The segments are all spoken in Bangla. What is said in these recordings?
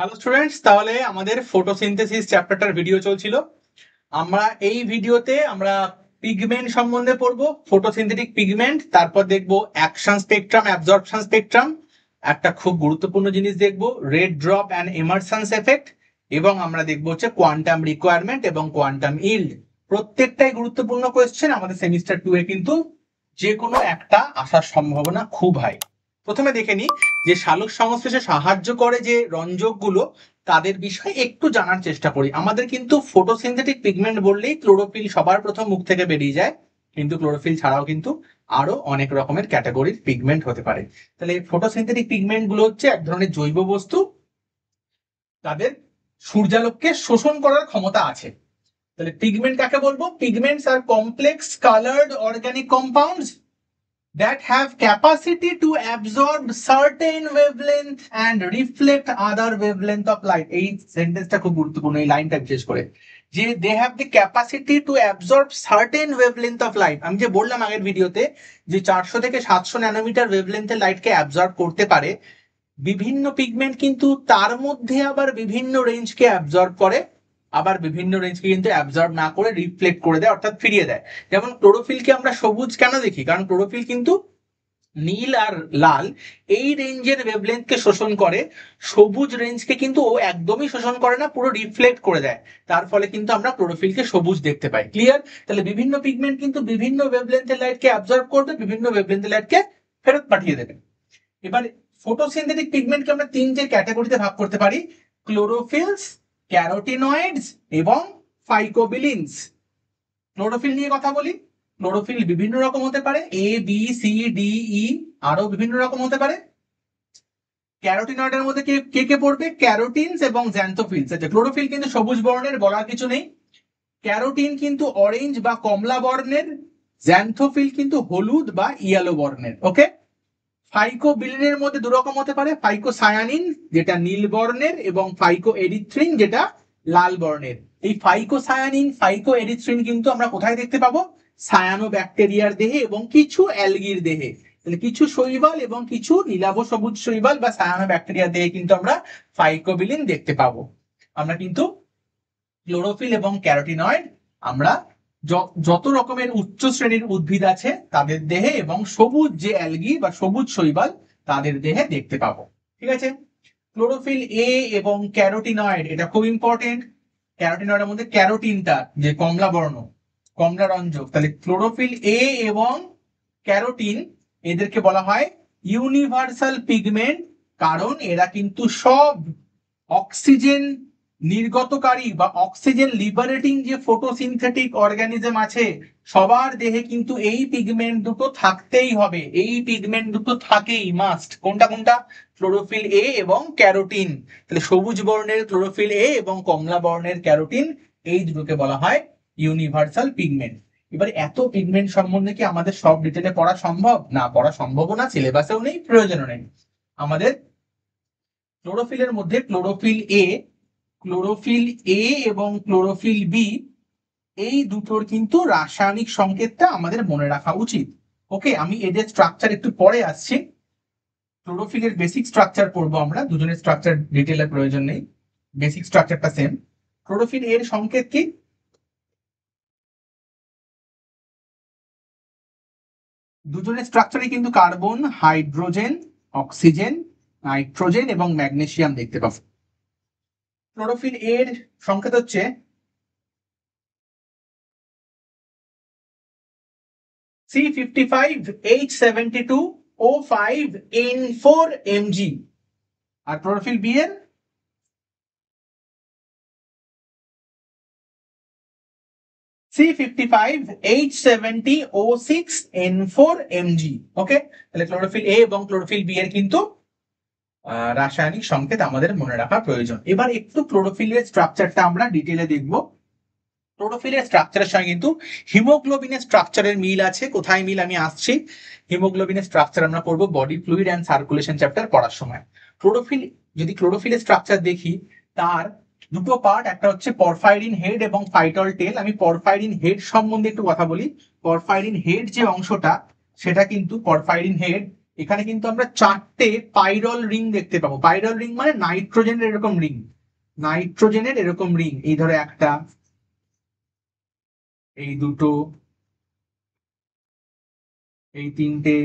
হ্যালো স্টুডেন্টস, তাহলে আমাদের ফটোসিনথেসিস চ্যাপ্টারটার ভিডিও চলছিল। আমরা এই ভিডিওতে পিগমেন্ট সম্বন্ধে পড়বো, ফটোসিনথেটিক পিগমেন্ট, তারপর দেখবো অ্যাকশন স্পেকট্রাম, অ্যাবজর্পশন স্পেকট্রাম, একটা খুব গুরুত্বপূর্ণ জিনিস দেখবো রেড ড্রপ অ্যান্ড এমারসেন্স এফেক্ট, এবং আমরা দেখবো হচ্ছে কোয়ান্টাম রিকোয়ারমেন্ট এবং কোয়ান্টাম ইল্ড। প্রত্যেকটাই গুরুত্বপূর্ণ কোয়েশ্চেন, আমাদের সেমিস্টার 2 এ কিন্তু যে কোনো একটা আসার সম্ভাবনা খুব হাই। প্রথমে দেখে নিই যে সালোক সংশ্লেষে সাহায্য করে যে রঞ্জকগুলো, তাদের বিষয়ে একটু জানার চেষ্টা করি। আমাদের কিন্তু ফটোসিনথেটিক পিগমেন্ট বললেই ক্লোরোফিল সবার প্রথম মুখ থেকে বেরিয়ে যায়, কিন্তু ক্লোরোফিল ছাড়াও কিন্তু আরো অনেক রকমের ক্যাটাগরির পিগমেন্ট হতে পারে। তাহলে ফটোসিনথেটিক পিগমেন্ট গুলো হচ্ছে এক ধরনের জৈব বস্তু, তাদের সূর্যালোককে শোষণ করার ক্ষমতা আছে। তাহলে পিগমেন্ট কাকে বলবো? পিগমেন্টস আর complex coloured organic compounds that have capacity to absorb certain wavelength and reflect other wavelength of light. এই সেন্টেন্সটা খুব গুরুত্বপূর্ণ, এই লাইনটা বিশেষ করে, যে they have the capacity to absorb certain wavelength of light. আমি যে বললাম আগের ভিডিওতে যে 400 থেকে 700 ন্যানোমিটার ওয়েভলেন্থের লাইটকে অ্যাবজর্ব করতে পারে, বিভিন্ন পিগমেন্ট কিন্তু তার মধ্যে আবার বিভিন্ন রেঞ্জকে অ্যাবজর্ব করে, আবার বিভিন্ন রেঞ্জকে কিন্তু অ্যাবজর্ব না করে রিফ্লেক্ট করে দেয়, অর্থাৎ ফিরিয়ে দেয়। যেমন ক্লোরোফিলকে আমরা সবুজ কেন দেখি? কারণ ক্লোরোফিল কিন্তু নীল আর লাল এই রেঞ্জের ওয়েভলেন্থকে শোষণ করে, সবুজ রেঞ্জকে কিন্তু ও একদমই শোষণ করে না, পুরো রিফ্লেক্ট করে দেয়। তার ফলে কিন্তু আমরা ক্লোরোফিলকে সবুজ দেখতে পাই। ক্লিয়ার? তাহলে বিভিন্ন পিগমেন্ট কিন্তু বিভিন্ন ওয়েভলেন্থের লাইটকে অ্যাবজর্ব করবে, বিভিন্ন ওয়েভলেন্থের লাইটকে ফেরত পাঠিয়ে দেবে। এবার ফটোসিনথেটিক পিগমেন্টকে আমরা তিনটে ক্যাটাগরিতে ভাগ করতে পারি: ক্লোরোফিলস, ক্যারোটিনয়েডস এবং ফাইকোবিলিনস। ক্লোরোফিল নিয়ে কথা বলি। ক্লোরোফিল বিভিন্ন রকম হতে পারে, A B C D E, আরো বিভিন্ন রকম হতে পারে। ক্যারোটিনয়েডের মধ্যে কে কে কে পড়বে? ক্যারোটিনস এবং জ্যান্থোফিলস। আচ্ছা, ক্লোরোফিল কিন্তু সবুজ বর্ণের, বলার কিছু নেই। ক্যারোটিন কিন্তু অরেঞ্জ বা কমলা বর্ণের, জ্যান্থোফিল কিন্তু হলুদ বা ইয়েলো বর্ণের। ওকে। ফাইকোবিলিনের মধ্যে দু রকম হতে পারে, ফাইকোসায়ানিন যেটা নীল বর্ণের এবং ফাইকো এরিথ্রিন যেটা লাল বর্ণের। এই ফাইকোসায়ানিন, ফাইকো এরিথ্রিন কিন্তু আমরা কোথায় দেখতে পাবো? সায়ানো ব্যাকটেরিয়ার দেহে এবং কিছু অ্যালগির দেহে। তাহলে কিছু শৈবাল এবং কিছু নীলাভ সবুজ শৈবাল বা সায়ানো ব্যাকটেরিয়ার দেহে কিন্তু আমরা ফাইকোবিলিন দেখতে পাবো। আমরা কিন্তু ক্লোরোফিল এবং ক্যারোটিনয়েড আমরা যত রকমের উচ্চ শ্রেণীর উদ্ভিদ আছে তাদের দেহে এবং সবুজ যে অ্যালগি বা সবুজ শৈবাল তাদের দেহে দেখতে পাবো। ঠিক আছে। ক্লোরোফিল এ এবং ক্যারোটিনয়েড, এটা খুব ইম্পর্টেন্ট। ক্যারোটিনয়েডের মধ্যে ক্যারোটিনটা যে কমলা বর্ণ, কমলা রঞ্জক, তাহলে ক্লোরোফিল এ এবং ক্যারোটিন এদেরকে বলা হয় ইউনিভার্সাল পিগমেন্ট, কারণ এরা কিন্তু সব অক্সিজেন নির্গতকারী বা অক্সিজেন লিবারেটিং যে ফটোসিনথেটিক অর্গানিজম আছে সবার দেহে কিন্তু এই পিগমেন্ট দুটো থাকতেই হবে। এই পিগমেন্ট দুটো থাকেই, মাস্ট। কোনটা কোনটা? ক্লোরোফিল এ এবং ক্যারোটিন। তাহলে সবুজ বর্ণের ক্লোরোফিল এ এবং কমলা বর্ণের ক্যারোটিন, এই দুটোকে বলা হয় ইউনিভার্সাল পিগমেন্ট। এবার এত পিগমেন্ট সম্বন্ধে কি আমাদের সব ডিটেলে পড়া সম্ভব? না, পড়া সম্ভব না, সিলেবাসেও নেই, প্রয়োজনও নেই। আমাদের ক্লোরোফিলের মধ্যে ক্লোরোফিল এ এবং ক্লোরোফিল বি, এই দুটোর কিন্তু রাসায়নিক সংকেতটা আমাদের মনে রাখা উচিত। ওকে, আমি এদের স্ট্রাকচার একটু পরে আসছি। ক্লোরোফিলের বেসিক স্ট্রাকচার পড়বো আমরা, দুজনের স্ট্রাকচার ডিটেলের প্রয়োজন নেই, বেসিক স্ট্রাকচারটা সেম। ক্লোরোফিল এর সংকেত কি? দুজনের স্ট্রাকচারে কিন্তু কার্বন, হাইড্রোজেন, অক্সিজেন, নাইট্রোজেন এবং ম্যাগনেসিয়াম দেখতে পাবো। ক্লোরোফিল এর সংকেত হচ্ছে C55H72O5N4 Mg। আর ক্লোরোফিল বি এর C55H70O6N4 Mg। ওকে, তাহলে ক্লোরোফিল এ এবং ক্লোরোফিল বি এর কিন্তু রাসায়নিক সংকেত আমাদের মনে রাখা প্রয়োজন। এবার একটু ক্লোরোফিলের স্ট্রাকচারটা আমরা ডিটেলে দেখবো। ক্লোরোফিলের স্ট্রাকচারের সঙ্গে কিন্তু হিমোগ্লোবিনের স্ট্রাকচারের মিল আছে। কোথায় মিল? আমি আসছি। হিমোগ্লোবিনের স্ট্রাকচার আমরা পড়বো body fluid and circulation chapter পড়ার সময়। ক্লোরোফিল, যদি ক্লোরোফিলের স্ট্রাকচার দেখি, তার দুটো পার্ট, একটা হচ্ছে পরফাইরিন হেড এবং ফাইটল টেল। আমি পরফাইরিন হেড সম্বন্ধে একটু কথা বলি। পরফাইরিন হেড যে অংশটা, সেটা কিন্তু পরফাইরিন হেড এখানে কিন্তু আমরা 4টে পাইরল রিং দেখতে পাবো। পাইরল রিং মানে নাইট্রোজেনের এরকম রিং, নাইট্রোজেনের এরকম রিং। এই ধরো একটা, এই দুটো, এই তিনটে,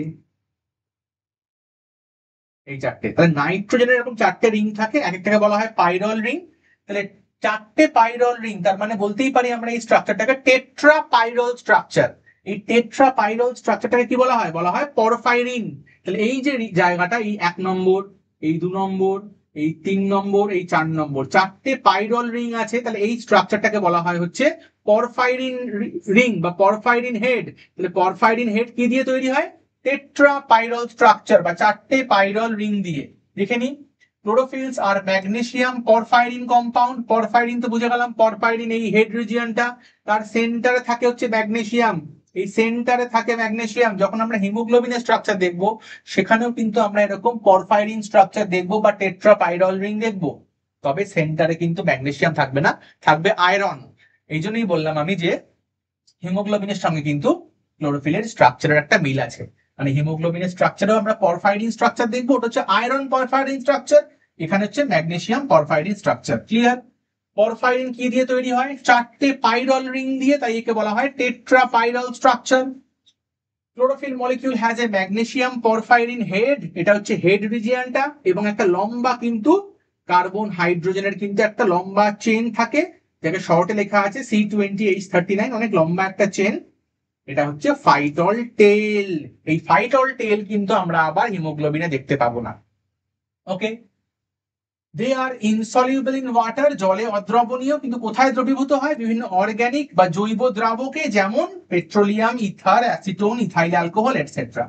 এই 4টে। তাহলে নাইট্রোজেনের এরকম 4টে রিং থাকে, এক একটাকে বলা হয় পাইরল রিং। তাহলে 4টে পাইরল রিং, তার মানে বলতেই পারি আমরা এই স্ট্রাকচারটাকে টেট্রা পাইরল স্ট্রাকচার। এই টেট্রা পাইরল স্ট্রাকচারটাকে কি বলা হয়? বলা হয় পরফাইরিন। তাহলে এই যে জায়গাটা, এই 1 নম্বর, এই 2 নম্বর, এই 3 নম্বর, এই 4 নম্বর, 4টে পাইরল রিং আছে। তাহলে এই স্ট্রাকচারটাকে বলা হয় হচ্ছে পরফাইরিন রিং বা পরফাইরিন হেড। তাহলে পরফাইরিন হেড কি দিয়ে তৈরি হয়? টেট্রা পাইরল স্ট্রাকচার বা 4টে পাইরল রিং দিয়ে। দেখে নিই, ক্লোরোফিলস আর ম্যাগনেসিয়াম পরফাইরিন কম্পাউন্ড। পরফাইরিন তো বুঝে গেলাম, পরফাইরিন এই হেড রিজিয়নটা, তার সেন্টারে থাকে হচ্ছে ম্যাগনেসিয়াম, এই সেন্টারে থাকে ম্যাগনেসিয়াম। যখন আমরা হিমোগ্লোবিনের স্ট্রাকচার দেখব, সেখানেও কিন্তু আমরা এরকম পরফাইরিন স্ট্রাকচার দেখব বা টেট্রা পাইরল রিং দেখব। তবে সেন্টারে কিন্তু ম্যাগনেসিয়াম থাকবে না, থাকবে আয়রন। এই জন্যই বললাম আমি যে হিমোগ্লোবিনের সঙ্গে কিন্তু ক্লোরোফিলের স্ট্রাকচারের একটা মিল আছে। মানে হিমোগ্লোবিনের স্ট্রাকচারেও আমরা পরফাইরিন স্ট্রাকচার দেখবো, ওটা হচ্ছে আয়রন পরফাইরিন স্ট্রাকচার, এখানে হচ্ছে magnesium porphyrin structure. Clear? Porphyrin কি দিয়ে তৈরি হয়? 4টে পাইরল রিং দিয়ে, তাই একে বলা হয় tetra পাইরল structure. Chlorophyll molecule has a magnesium porphyrin head, এটা হচ্ছে হেড রিজিয়নটা, এবং একটা লম্বা কিন্তু কার্বন হাইড্রোজেনের কিন্তু একটা লম্বা চেন থাকে, যাকে শর্টে লেখা আছে C20H39, অনেক লম্বা একটা চেন। এটা হচ্ছে ফাইটল টেল। এই ফাইটল টেল কিন্তু আমরা আবার হিমোগ্লোবিনে দেখতে পাবো না। ওকে, দে আর ইনসলিউবল ইন ওয়াটার, জলে অদ্রবণীয়, কিন্তু কোথায় দ্রবীভূত হয়? বিভিন্ন অর্গানিক বা জৈব দ্রাবকে, যেমন petroleum, ether, acetone, ethyl alcohol etcetera.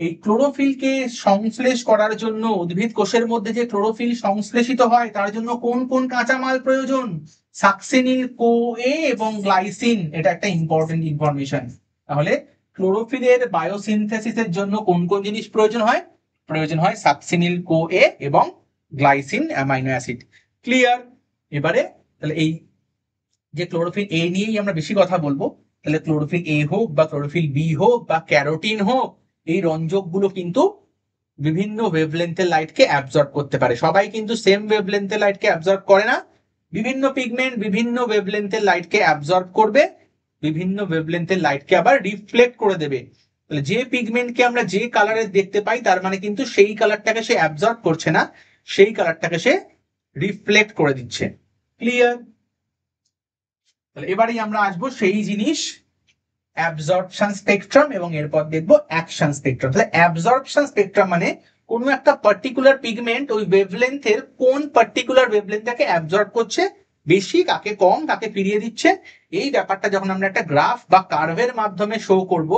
এই ক্লোরোফিলকে সংশ্লেষ করার জন্য, উদ্ভিদ কোষের মধ্যে যে ক্লোরোফিল সংশ্লেষিত হয়, তার জন্য কোন কোন কাঁচামাল প্রয়োজন? সাকসিনিল, CoA এবং গ্লাইসিন। এটা একটা ইম্পর্টেন্ট ইনফরমেশন। তাহলে ক্লোরোফিলের বায়োসিনথেসিসের জন্য কোন কোন জিনিস প্রয়োজন হয়? প্রয়োজন হয় সাকসিনিল, CoA এবং গ্লাইসিন অ্যামাইনো অ্যাসিড। ক্লিয়ার? এবারে তাহলে এই যে ক্লোরোফিল এ নিয়েই আমরা বেশি কথা বলবো। তাহলে ক্লোরোফিল এ হোক বা ক্লোরোফিল বি হোক বা ক্যারোটিন হোক, এই রঞ্জক গুলো কিন্তু বিভিন্ন ওয়েভলেন্থের লাইটকে অ্যাবজর্ব করতে পারে। সবাই কিন্তু সেম ওয়েভলেন্থের লাইটকে অ্যাবজর্ব করে না। বিভিন্ন পিগমেন্ট বিভিন্ন ওয়েভলেন্থের লাইটকে অ্যাবজর্ব করবে, বিভিন্ন ওয়েভলেন্থের লাইটকে আবার রিফ্লেক্ট করে দেবে। তাহলে যে পিগমেন্টকে আমরা যে কালারের দেখতে পাই, তার মানে কিন্তু সেই কালারটাকে সে অ্যাবজর্ব করছে না, সেই কালারটাকে সে রিফ্লেক্ট করে দিচ্ছে। ক্লিয়ার? তাহলে এবারেই আমরা আসবো সেই জিনিস, অ্যাবজর্পশন স্পেকট্রাম, এবং এরপর দেখবো অ্যাকশন স্পেকট্রাম। তাহলে অ্যাবজর্পশন স্পেকট্রাম মানে কোন একটা পার্টিকুলার পিগমেন্ট ওই ওয়েভলেন্থের কোন পার্টিকুলার ওয়েভলেন্থটাকে অ্যাবজর্ব করছে, বেশি, কাকে কম, কাকে ফিরিয়ে দিচ্ছে। এই ব্যাপারটা যখন আমরা একটা গ্রাফ বা কার্ভের মাধ্যমে শো করব,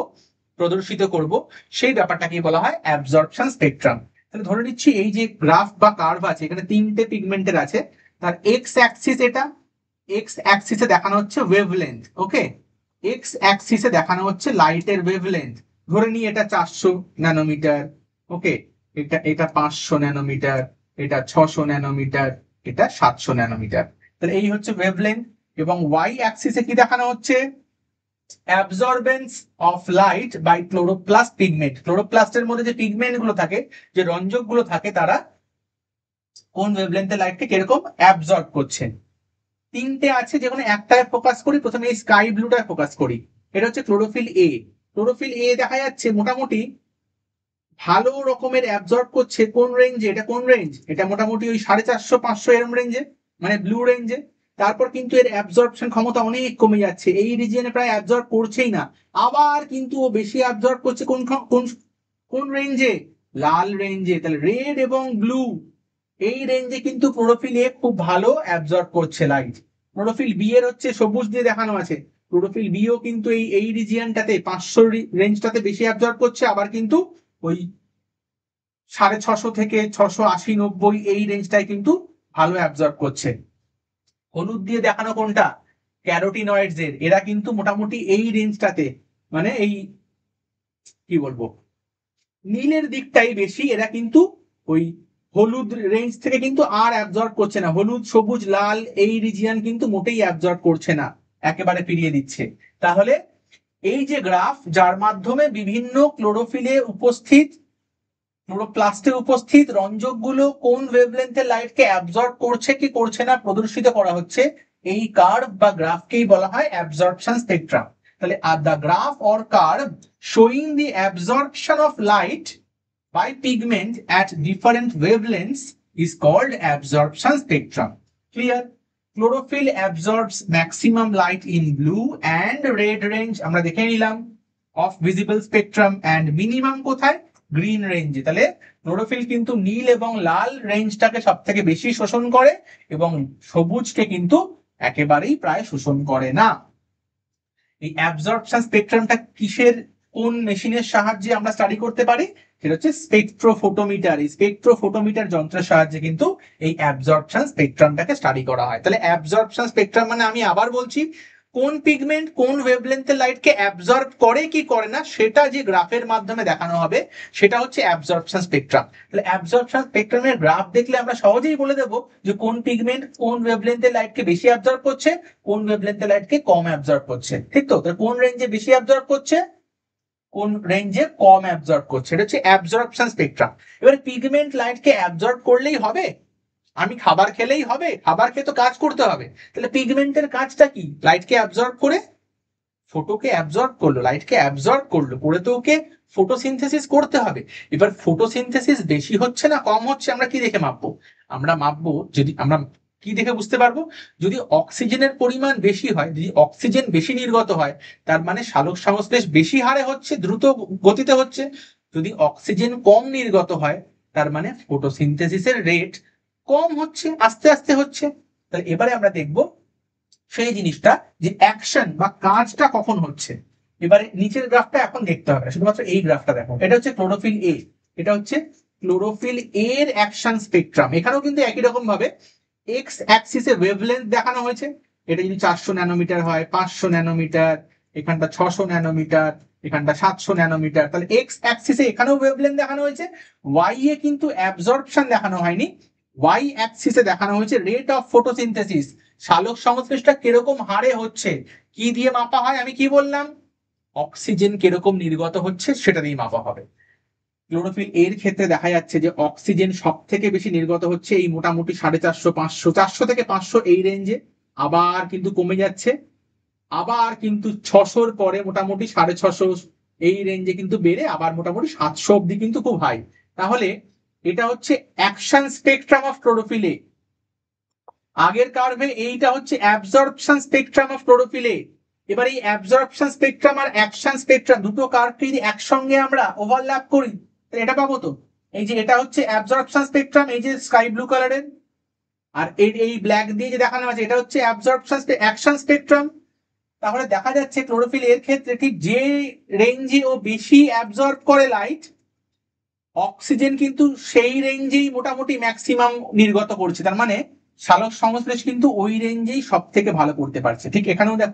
প্রদর্শিত করব, সেই ব্যাপারটাকে বলা হয় অ্যাবজর্পশন স্পেকট্রাম। তাহলে ধরে নিচ্ছি এই যে গ্রাফ বা কার্ভ আছে, এখানে 3টে পিগমেন্টের আছে, তার এক্স অ্যাক্সিস, এটা এক্স অ্যাক্সিসে দেখানো হচ্ছে ওয়েভলেন্থ। ওকে, এক্স অ্যাক্সিসে দেখানো হচ্ছে লাইটের ওয়েভলেন্থ। ধরে নিই এটা 400 ন্যানোমিটার। ওকে, এটা 500 ন্যানোমিটার, এটা 600 ন্যানোমিটার, এটা 700 ন্যানোমিটার। তাহলে এই হচ্ছে ওয়েভলেন্থ। এবং ওয়াই অ্যাক্সিসে কি দেখানো হচ্ছে? Absorbance of light by chloroplast pigment. ক্লোরোপ্লাস্টের মধ্যে যে পিগমেন্ট গুলো থাকে, যে রঞ্জক গুলো থাকে, তারা কোন ওয়েভলেন্থের লাইটকে কিরকম অ্যাবজর্ব করছে। 3টে আছে, যেখানে একটায় ফোকাস করি। প্রথমে এই স্কাই ব্লুটায় ফোকাস করি, এটা হচ্ছে ক্লোরোফিল এ। ক্লোরোফিল এ দেখা যাচ্ছে মোটামুটি ভালো রকমের অ্যাবজর্ব করছে কোন রেঞ্জে? এটা কোন রেঞ্জ? এটা মোটামুটি ওই 450-500 এরম রেঞ্জে, মানে ব্লু রেঞ্জে। তারপর কিন্তু এর অ্যাবজর্পশন ক্ষমতা অনেক কমে যাচ্ছে, এই রিজিয়নে প্রায় অ্যাবজর্ব করছেই না। আবার কিন্তু ও বেশি অ্যাবজর্ব করছে কোন কোন কোন রেঞ্জে? লাল রেঞ্জে। তাহলে রেড এবং ব্লু, এই রেঞ্জে কিন্তু ক্লোরোফিল এ খুব ভালো অ্যাবজর্ব করছে লাইট। ক্লোরোফিল বি এর হচ্ছে সবুজ দিয়ে দেখানো আছে, ক্লোরোফিল বি ও কিন্তু এই রিজিয়নটাতে 500 রেঞ্জটাতে বেশি অ্যাবজর্ব করছে, আবার কিন্তু ওই 650 থেকে 680-90 এই রেঞ্জটাই কিন্তু ভালো অ্যাবজর্ব করছে। হলুদ দিয়ে দেখানো কোনটা? ক্যারোটিনয়েডস এর, এরা কিন্তু মোটামুটি এই রেঞ্জটাতে, মানে এই কি বলবো, নীলের দিকটাই বেশি, এরা কিন্তু ওই হলুদ রেঞ্জ থেকে কিন্তু আর অ্যাবজর্ব করছে না। হলুদ, সবুজ, লাল এই রিজিয়ন কিন্তু মোটেই অ্যাবজর্ব করছে না, একেবারে ফিরিয়ে দিচ্ছে। তাহলে এই যে গ্রাফ, যার মাধ্যমে বিভিন্ন ক্লোরোফিলে উপস্থিত ক্লোরোপ্লাস্টে উপস্থিত রঞ্জকগুলো কোন ওয়েভলেন্থের লাইটকে অ্যাবজর্ব করছে কি করছে না প্রদর্শিত করা হচ্ছে, এই কার্ভ বা গ্রাফকেই বলা হয় অ্যাবজর্পশন স্পেকট্রাম। তাহলে the graph or curve showing the absorption of light by pigment at different wavelengths is called absorption spectrum. Clear? Chlorophyll absorbs maximum light in blue and red range, আমরা দেখে নিলাম, of visible spectrum, and minimum কোথায়, গ্রিন রেঞ্জে। তাহলে ক্লোরোফিল কিন্তু নীল এবং লাল রেঞ্জটাকে সব থেকে বেশি শোষণ করে এবং সবুজকে কিন্তু একেবারেই প্রায় শোষণ করে না। এই অ্যাবজর্পশন স্পেকট্রামটা কিসের, কোন মেশিনের সাহায্যে আমরা স্টাডি করতে পারি, সেটা হচ্ছে স্পেকট্রোফোটোমিটার। এই স্পেকট্রোফোটোমিটার যন্ত্রের সাহায্যে কিন্তু এই অ্যাবজর্পশন স্পেকট্রামটাকে স্টাডি করা হয়। তাহলে অ্যাবজর্পশন স্পেকট্রাম মানে, আমি আবার বলছি, কোন পিগমেন্ট কোন ওয়েভলেন্থের লাইটকে অ্যাবজর্ব করে কি করে না সেটা যে গ্রাফের মাধ্যমে দেখানো হবে সেটা হচ্ছে অ্যাবজর্পশন স্পেকট্রাম। তাহলে অ্যাবজর্পশন স্পেকট্রামের গ্রাফ দেখলে আমরা সহজেই বলে দেবো যে কোন পিগমেন্ট কোন ওয়েভলেন্থের লাইটকে বেশি অ্যাবজর্ব করছে, কোন ওয়েভলেন্থের লাইটকে কম অ্যাবজর্ব করছে। ঠিক তো? তাহলে কোন রেঞ্জে বেশি অ্যাবজর্ব করছে, কোন রেঞ্জে কম অ্যাবজর্ব করছে, এটা হচ্ছে অ্যাবজর্পশন স্পেকট্রাম। এবারে পিগমেন্ট লাইটকে অ্যাবজর্ব করলেই হবে, আমি খাবার খেলেই হবে, খাবার খেয়ে তো কাজ করতে হবে। তাহলে পিগমেন্টের কাজটা কি, লাইটকে অ্যাবজর্ব করে, ফটোকে অ্যাবজর্ব করলো, লাইটকে অ্যাবজর্ব করলো, করে তো ওকে ফটোসিনথেসিস করতে হবে। এবার ফটোসিনথেসিস বেশি হচ্ছে না কম হচ্ছে আমরা কি দেখে মাপবো, আমরা মাপবো, যদি আমরা কি দেখে বুঝতে পারবো, যদি অক্সিজেনের পরিমাণ বেশি হয়, যদি অক্সিজেন বেশি নির্গত হয় তার মানে সালোক সংশ্লেষ বেশি হারে হচ্ছে, দ্রুত গতিতে হচ্ছে। যদি অক্সিজেন কম নির্গত হয় তার মানে ফটোসিনথেসিসের রেট কম হচ্ছে, আস্তে আস্তে হচ্ছে। তাহলে এবারে আমরা দেখবো সেই জিনিসটা যে অ্যাকশন বা কাজটা কখন হচ্ছে। এবারে নিচের গ্রাফটা এখন দেখতে হবে, শুধুমাত্র এই গ্রাফটা দেখো, এটা হচ্ছে ক্লোরোফিল এ, এটা হচ্ছে ক্লোরোফিল এর অ্যাকশন স্পেকট্রাম। এখানেও কিন্তু একই রকম ভাবে এক্স অ্যাক্সিসে ওয়েভলেন্থ দেখানো হয়েছে, এটা যদি 400 ন্যানোমিটার হয়, 500 ন্যানোমিটার, এখানটা 600 ন্যানোমিটার, এখানটা 700 ন্যানোমিটার, তাহলে এক্স অ্যাক্সিসে এখানেও ওয়েভলেন্থ দেখানো হয়েছে। ওয়াই এ কিন্তু অ্যাবজর্পশন দেখানো হয়নি, ওয়াই অ্যাক্সিসে দেখানো হয়েছে রেট অফ ফটোসিনথেসিস, সালোক সংশ্লেষটা কিরকম হারে হচ্ছে, কি দিয়ে মাপা হয়, আমি কি বললাম, অক্সিজেন কিরকম নির্গত হচ্ছে সেটা দিয়ে মাপা হবে। ক্লোরোফিল এর ক্ষেত্রে দেখা যাচ্ছে যে অক্সিজেন সব থেকে বেশি নির্গত হচ্ছে এই মোটামুটি 450 500, 400 থেকে 500 এই রেঞ্জে, আবার কিন্তু কমে যাচ্ছে, আবার কিন্তু 600-র পরে মোটামুটি 650 এই রেঞ্জে কিন্তু বেড়ে আবার মোটামুটি 700 অব্দি কিন্তু খুব হাই। তাহলে এটা হচ্ছে action spectrum of chlorophyll A. আগের কার্ভে এইটা হচ্ছে absorption spectrum of chlorophyll A. এবার এই অ্যাবজর্পশন স্পেকট্রাম আর অ্যাকশন স্পেকট্রাম দুটো কার্ভকে যদি একসঙ্গে আমরা ওভারল্যাপ করি তাহলে এটা পাবো তো, এই যে এটা হচ্ছে অ্যাবজর্পশন স্পেকট্রাম, এই যে স্কাই ব্লু কালারের, আর এই ব্ল্যাক দিয়ে যে দেখানো আছে এটা হচ্ছে অ্যাবজর্পশন অ্যাকশন স্পেকট্রাম। তাহলে দেখা যাচ্ছে ক্লোরোফিল এর ক্ষেত্রে ঠিক যে রেঞ্জে ও বেশি অ্যাবজর্ব করে লাইট, অক্সিজেন কিন্তু সেই রেঞ্জেই মোটামুটি ম্যাক্সিমাম নির্গত করছে, তার মানে সালোক সংশ্লেষ কিন্তু ওই রেঞ্জেই সব থেকে ভালো করতে পারছে। ঠিক এখানেও দেখ,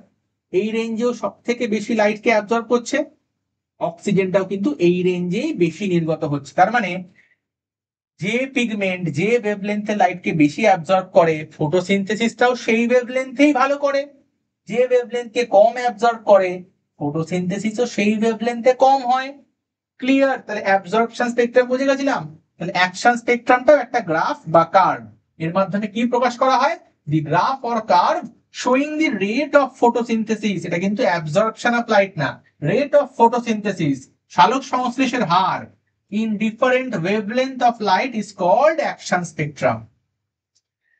এই রেঞ্জেও সব থেকে বেশি লাইটকে অ্যাবজর্ব করছে, অক্সিজেনটাও কিন্তু এই রেঞ্জেই বেশি নির্গত হচ্ছে। তার মানে যে পিগমেন্ট যে ওয়েভলেন্থে লাইটকে বেশি অ্যাবজর্ব করে ফটোসিনথেসিসটাও সেই ওয়েভলেন্থেই ভালো করে, যে ওয়েভলেন্থকে কম অ্যাবজর্ব করে ফটোসিনথেসিসও সেই ওয়েভলেন্থে কম হয়। ক্লিয়ার? তাহলে অ্যাবজর্পশন স্পেকট্রাম বুঝে গেছিলাম। তাহলে অ্যাকশন স্পেকট্রামটাও একটা গ্রাফ বা কার্ভ, এর মাধ্যমে কি প্রকাশ করা হয়, the graph or curve showing the rate of photosynthesis, এটা কিন্তু অ্যাবজর্পশন অফ লাইট না, রেট অফ ফটোসিনথেসিস, সালোক সংশ্লেষের হার in different wavelength of light is called action spectrum.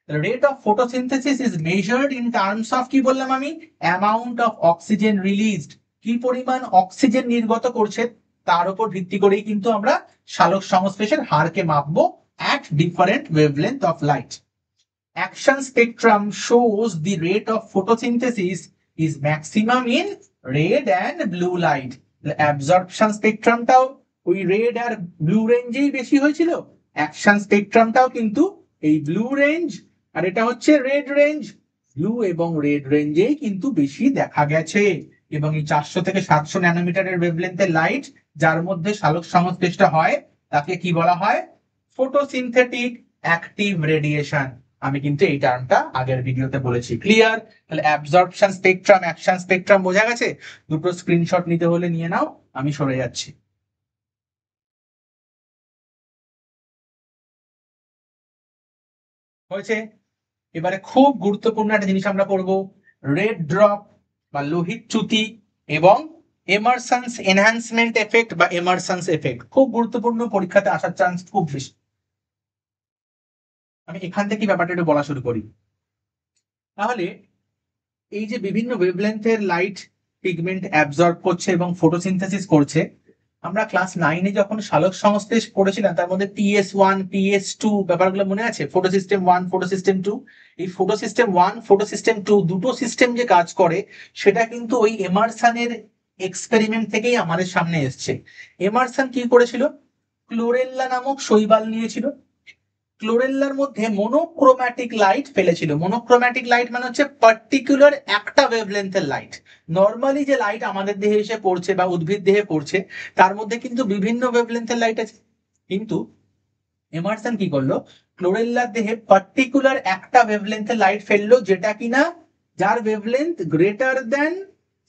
The rate of photosynthesis is measured in terms of কি বললাম আমি, amount of oxygen released, কি পরিমাণ অক্সিজেন নির্গত করছে তার উপর ভিত্তি করেই কিন্তু আমরা সালোক সংশ্লেষের হারকে মাপবো at different wavelength of light. Action spectrum shows the rate of photosynthesis is maximum in red and blue light. Absorption spectrumটাও ওই রেড আর ব্লু রেঞ্জেই বেশি হয়েছিল, অ্যাকশন স্পেকট্রামটাও কিন্তু এই ব্লু রেঞ্জ আর এটা হচ্ছে রেড রেঞ্জ, ব্লু এবং রেড রেঞ্জেই কিন্তু বেশি দেখা গেছে। এবং এই 400 থেকে 700 ন্যানোমিটারের ওয়েভলেন্থের লাইট যার মধ্যে সালোক সংশ্লেষটা হয় তাকে কি বলা হয়, ফটোসিনথেটিক অ্যাক্টিভ রেডিয়েশন। আমি কিন্তু এই টার্মটা আগের ভিডিওতে বলেছি। ক্লিয়ার? তাহলে অ্যাবজর্পশন স্পেকট্রাম অ্যাকশন স্পেকট্রাম বোঝা গেছে। দুটো স্ক্রিনশট নিতে হলে নিয়ে নাও, আমি সরে যাচ্ছি। হয়েছে। এবারে খুব গুরুত্বপূর্ণ একটা জিনিস আমরা পড়বো, রেড ড্রপ বা লোহিত চ্যুতি এবং এমারসন্স এনহ্যান্সমেন্ট এফেক্ট বা এমারসন্স এফেক্ট। খুব গুরুত্বপূর্ণ, পরীক্ষাতে আসার চান্স খুব বেশি। আমি এখান থেকে ব্যাপারটা একটু বলা শুরু করি। তাহলে এই যে বিভিন্ন ওয়েভলেন্থের লাইট পিগমেন্ট অ্যাবজর্ব করছে এবং ফটোসিনথেসিস করছে, আমরা ক্লাস 9-এ যখন সালোক সংশ্লেষ পড়েছিলাম তার মধ্যে PS1 PS2 ব্যাপারগুলো মনে আছে? Photo system 1 photo system 2। এই ফটো সিস্টেম 1 ফটো সিস্টেম 2 দুটো সিস্টেম যে কাজ করে সেটা কিন্তু ওই এমারসনের এক্সপেরিমেন্ট থেকেই আমাদের সামনে এসছে। এমারসন কি করেছিল? ক্লোরেল্লা নামক শৈবাল নিয়েছিল, ক্লোরেল্লার মধ্যে মনোক্রোম্যাটিক লাইট ফেলেছিল। মনোক্রোম্যাটিক লাইট মানে হচ্ছে পার্টিকুলার একটা ওয়েভলেন্থের লাইট। নর্মালি যে লাইট আমাদের দেহে এসে পড়ছে বা উদ্ভিদ দেহে পড়ছে তার মধ্যে কিন্তু বিভিন্ন ওয়েভলেন্থের লাইট আছে, কিন্তু এমারসন কি করলো? ক্লোরেল্লার দেহে পার্টিকুলার একটা ওয়েভলেন্থের লাইট ফেললো, যেটা কিনা যার ওয়েভলেন্থ গ্রেটার দেন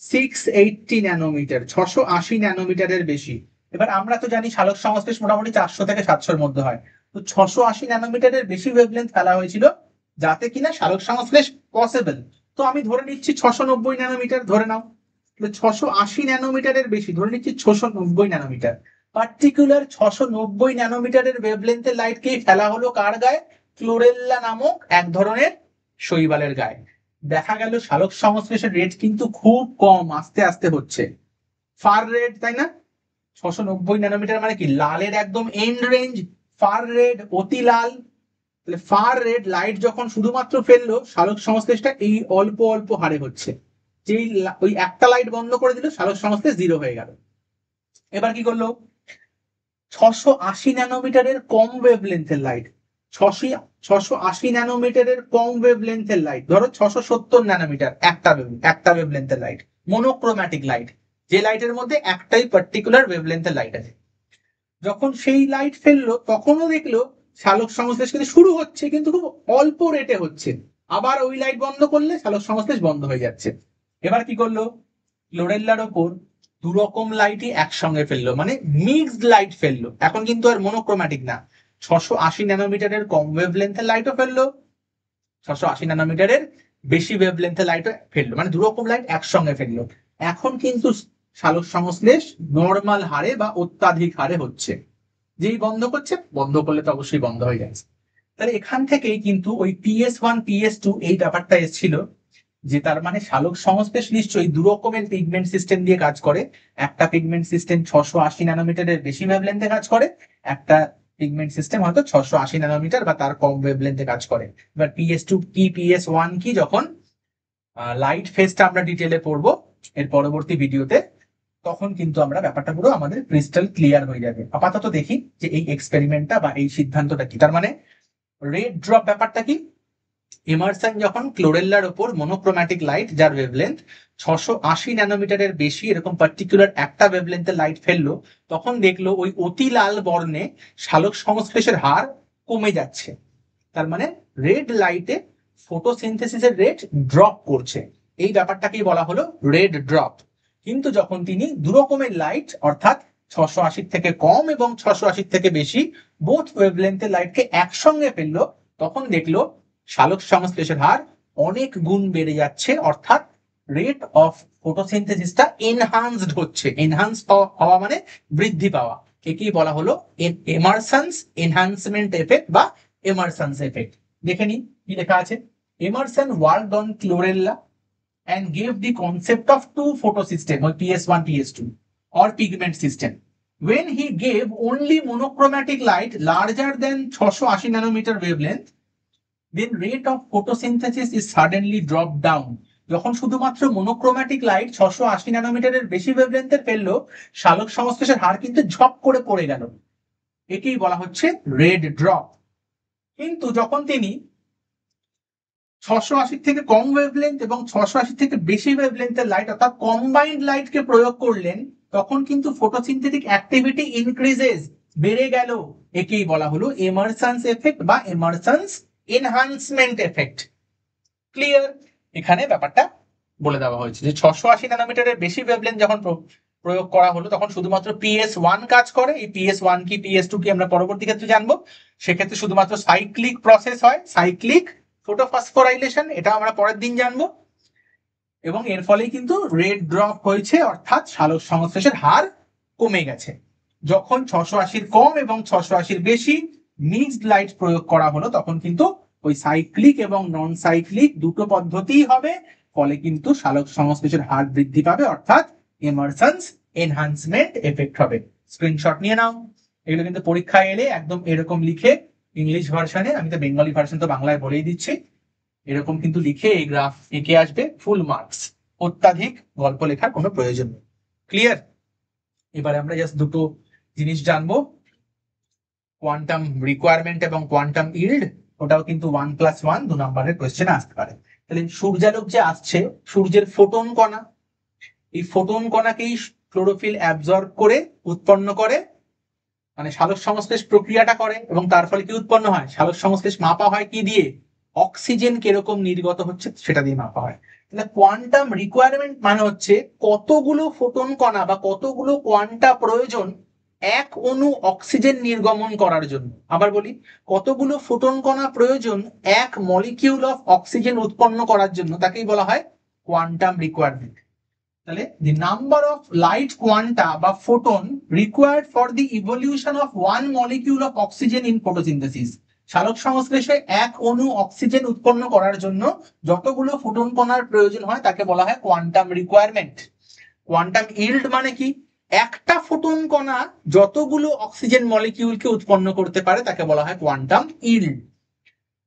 680 ন্যানোমিটার, 680 ন্যানোমিটারের বেশি। এবার আমরা তো জানি সালোক সংশ্লেষ মোটামুটি 400 থেকে 700-র মধ্যে হয়, তো 680 ন্যানোমিটারের বেশি ওয়েভলেন্থ ফেলা হয়েছিল যাতে কিনা সালোক সংশ্লেষ পসিবল। তো আমি ধরে নিচ্ছি 690 ন্যানোমিটার ধরে নাও, 680 ন্যানোমিটারের বেশি, ধরে নিচ্ছি 690 ন্যানোমিটার। পার্টিকুলার 690 ন্যানোমিটারের ওয়েভলেন্থের লাইটকেই ফেলা হলো কার গায়ে? ক্লোরেল্লা নামক এক ধরনের শৈবালের গায়ে। দেখা গেল সালোক সংশ্লেষের রেট কিন্তু খুব কম, আস্তে আস্তে হচ্ছে। ফার রেড, তাই না? 690 ন্যানোমিটার মানে কি? লালের একদম এন্ড রেঞ্জ, ফার রেড অতি লাল। তাহলে ফার রেড লাইট যখন শুধুমাত্র ফেললো সালোক সংশ্লেষটা এই অল্প অল্প হারে হচ্ছে, যেই ওই একটা লাইট বন্ধ করে দিল সালোক সংশ্লেষ 0 হয়ে গেল। এবার কি করলো? 680 ন্যানোমিটারের কম ওয়েভলেন্থের লাইট, 680 ন্যানোমিটারের কম ওয়েভলেন্থের লাইট, ধরো 670 ন্যানোমিটার, একটা ওয়েভলেন্থের লাইট, মনোক্রোম্যাটিক লাইট, যে লাইটের মধ্যে একটাই পার্টিকুলার ওয়েভলেন্থের লাইট আছে। যখন সেই লাইট ফেললো তখনও দেখলো সালোক সংশ্লেষ কিন্তু শুরু হচ্ছে, কিন্তু খুব অল্প রেটে হচ্ছে। আবার ওই লাইট বন্ধ করলে সালোক সংশ্লেষ বন্ধ হয়ে যাচ্ছে। এবার কি করলো? ক্লোরেল্লার ওপর দু রকম লাইটই একসঙ্গে ফেললো, মানে মিক্সড লাইট ফেললো। এখন কিন্তু আর মনোক্রোম্যাটিক না, 680 ন্যানোমিটারের কম ওয়েভলেন্থের লাইটও ফেললো, 680 ন্যানোমিটারের বেশি ওয়েভলেন্থের লাইটও ফেললো, মানে দু রকম লাইট একসঙ্গে ফেললো। এখন কিন্তু সালোক সংশ্লেষ নর্মাল হারে বা অত্যাধিক হারে হচ্ছে। যেই বন্ধ করছে, বন্ধ করলে তো অবশ্যই বন্ধ হয়ে যাচ্ছে। তাহলে এখান থেকেই কিন্তু ওই PS1 PS2 এই ব্যাপারটা এসেছিল, যে তার মানে সালোক সংশ্লেষ নিশ্চয়ই দু রকমের পিগমেন্ট সিস্টেম দিয়ে কাজ করে। একটা পিগমেন্ট সিস্টেম 680 ন্যানোমিটারের বেশি ওয়েভলেন্থে কাজ করে, একটা পিগমেন্ট সিস্টেম হয়তো 680 ন্যানোমিটার বা তার কম ওয়েভলেন্থে কাজ করে। এবার PS2 কি PS1 কি, যখন লাইট ফেজটা আমরা ডিটেলে পড়বো এর পরবর্তী ভিডিওতে, তখন কিন্তু আমরা ব্যাপারটা পুরো আমাদের ক্রিস্টাল ক্লিয়ার হয়ে যাবে। আপাতত দেখি যে এই এক্সপেরিমেন্টটা বা এই সিদ্ধান্তটা কি। তার মানে রেড ড্রপ ব্যাপারটা কি? এমারসন যখন ক্লোরেল্লার ওপর মনোক্রোম্যাটিক লাইট যার ওয়েভলেন্থ 680 ন্যানোমিটারের বেশি এরকম পার্টিকুলার একটা ওয়েভলেন্থের লাইট ফেললো, তখন দেখলো ওই অতি লাল বর্ণে সালোক সংশ্লেষের হার কমে যাচ্ছে। তার মানে রেড লাইটে ফটোসিনথেসিসের রেট ড্রপ করছে। এই ব্যাপারটাকেই বলা হলো রেড ড্রপ। কিন্তু যখন তিনি দু রকমের লাইট, অর্থাৎ 680 থেকে কম এবং 680 থেকে বেশি বোথ ওয়েভলেন্থের লাইটকে একসঙ্গে ফেললো, তখন দেখলো সালোক সংশ্লেষের হার অনেক গুণ বেড়ে যাচ্ছে, অর্থাৎ রেট অফ ফটোসিনথেসিসটা এনহান্সড হচ্ছে। এনহান্স হওয়া মানে বৃদ্ধি পাওয়া। একেই বলা হলো এমারসন্স এনহান্সমেন্ট এফেক্ট বা এমারসন্স এফেক্ট। দেখে নি কি লেখা আছে। Emerson worked on chlorella and gave the concept of two photosystem or PS1 PS2 or pigment system. When he gave only monochromatic light larger than 680 nanometer wavelength, then rate of photosynthesis is suddenly dropped down. যখন শুধুমাত্র মনোক্রোম্যাটিক লাইট 680 ন্যানোমিটারের বেশি ওয়েভলেন্থের ফেললো, সালোক সংশ্লেষের হার কিন্তু ঝপ করে পড়ে গেল। একেই বলা হচ্ছে রেড ড্রপ। কিন্তু যখন তিনি 680 থেকে কম ওয়েভলেন্থ এবং 680 থেকে বেশি ওয়েভলেন্থের লাইট অর্থাৎ কম্বাইন্ড লাইটকে প্রয়োগ করলেন, তখন কিন্তু ফটোসিনথেটিক অ্যাক্টিভিটি ইনক্রিজেস, বেড়ে গেল। একেই বলা হলো এমারসন্স এফেক্ট বা এমারসন্স এনহান্সমেন্ট এফেক্ট। ক্লিয়ার? এখানে ব্যাপারটা বলে দেওয়া হয়েছে যে 680 ন্যানোমিটারের বেশি ওয়েভলেন্থ যখন প্রয়োগ করা হলো তখন শুধুমাত্র PS1 কাজ করে। এই PS1 কি PS2 কি আমরা পরবর্তী ক্ষেত্রে জানবো। সেক্ষেত্রে শুধুমাত্র সাইক্লিক প্রসেস হয়, সাইক্লিক ফটোফসফোরাইলেশন, এটা আমরা পরের দিন জানবো। এবং এর ফলেই কিন্তু রেড ড্রপ হয়েছে, অর্থাৎ সালোক সংশ্লেষের হার কমে গেছে। যখন 680 কম এবং 680 বেশি মিক্সড লাইট প্রয়োগ করা হলো তখন কিন্তু ওই সাইক্লিক এবং নন সাইক্লিক দুটো পদ্ধতিই হবে, ফলে কিন্তু সালোক সংশ্লেষের হার বৃদ্ধি পাবে, অর্থাৎ এমারসন্স এনহান্সমেন্ট এফেক্ট হবে। স্ক্রিনশট নিয়ে নাও। এগুলো কিন্তু পরীক্ষায় এলে একদম এরকম লিখে, ইংলিশ ভার্সনে, আমি তো বেঙ্গলি ভার্সন তো বাংলায় বলেই দিচ্ছি, এরকম কিন্তু লিখে এই গ্রাফ এঁকে আসবে, ফুল মার্কস। অত্যাধিক গল্প লেখার কোনো প্রয়োজন নেই। ক্লিয়ার? এবারে আমরা জাস্ট দুটো জিনিস জানবো, কোয়ান্টাম রিকোয়ারমেন্ট এবং কোয়ান্টাম ইল্ড। ওটাও কিন্তু 1+1 2 নম্বরের কোয়েশ্চেন আসতে পারে। তাহলে সূর্যালোক যে আসছে, সূর্যের ফোটন কণা, এই ফোটন কণাকেই ক্লোরোফিল অ্যাবজর্ব করে উৎপন্ন করে, মানে সালোক সংশ্লেষ প্রক্রিয়াটা করে, এবং তার ফলে কি উৎপন্ন হয়? সালোক সংশ্লেষ মাপা হয় কি দিয়ে? অক্সিজেন কিরকম নির্গত হচ্ছে সেটা দিয়ে মাপা হয়। তাহলে কোয়ান্টাম রিকোয়ারমেন্ট মানে হচ্ছে কতগুলো ফোটন কণা বা কতগুলো কোয়ান্টা প্রয়োজন এক অণু অক্সিজেন নির্গমন করার জন্য। আবার বলি, কতগুলো ফোটন কণা প্রয়োজন এক মলিকিউল অফ অক্সিজেন উৎপন্ন করার জন্য, তাকেই বলা হয় কোয়ান্টাম রিকোয়ারমেন্ট। তাহলে the number of light quanta বা photon required for the evolution of one molecule of oxygen in photosynthesis, সালোক সংশ্লেষে এক অণু অক্সিজেন উৎপন্ন করার জন্য যতগুলো ফোটন কণার প্রয়োজন হয় তাকে বলা হয় কোয়ান্টাম রিকোয়ারমেন্ট। কোয়ান্টাম ইল্ড মানে কি? একটা ফোটন কণা যতগুলো অক্সিজেন মলিকিউলকে উৎপন্ন করতে পারে তাকে বলা হয় quantum yield.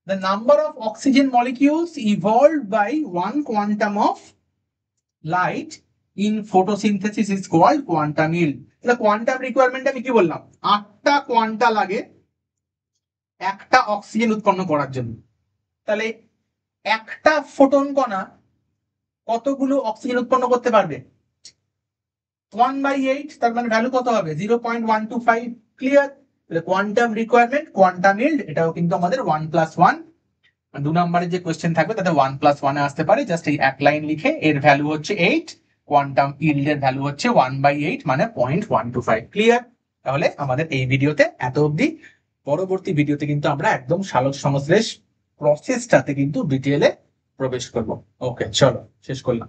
The number of oxygen molecules evolved by one quantum of light in photosynthesis is called quantum yield. তাহলে কোয়ান্টাম রিকোয়ারমেন্ট আমি কি বললাম? 8টা কোয়ান্টা লাগে একটা অক্সিজেন উৎপন্ন করার জন্য। তাহলে একটা ফোটন কণা কতগুলো অক্সিজেন উৎপন্ন করতে পারবে? 1/8, তার মানে ভ্যালু কত হবে? 0.125। ক্লিয়ার? তাহলে কোয়ান্টাম রিকোয়ারমেন্ট, কোয়ান্টাম ইল্ড, এটাও কিন্তু আমাদের 1+1 2 নম্বরের যে কোয়েশ্চেন থাকবে তাতে 1+1 আসতে পারে। জাস্ট এই এক লাইন লিখে এর ভ্যালু হচ্ছে 8, কোয়ান্টাম ইল্ডের ভ্যালু হচ্ছে 1/8 মানে 0.125। ক্লিয়ার? তাহলে আমাদের এই ভিডিওতে এত অবধি। পরবর্তী ভিডিওতে কিন্তু আমরা একদম সালোক সংশ্লেষ প্রসেসটাতে কিন্তু ডিটেইলে প্রবেশ করব। ওকে, চলো শেষ করলাম।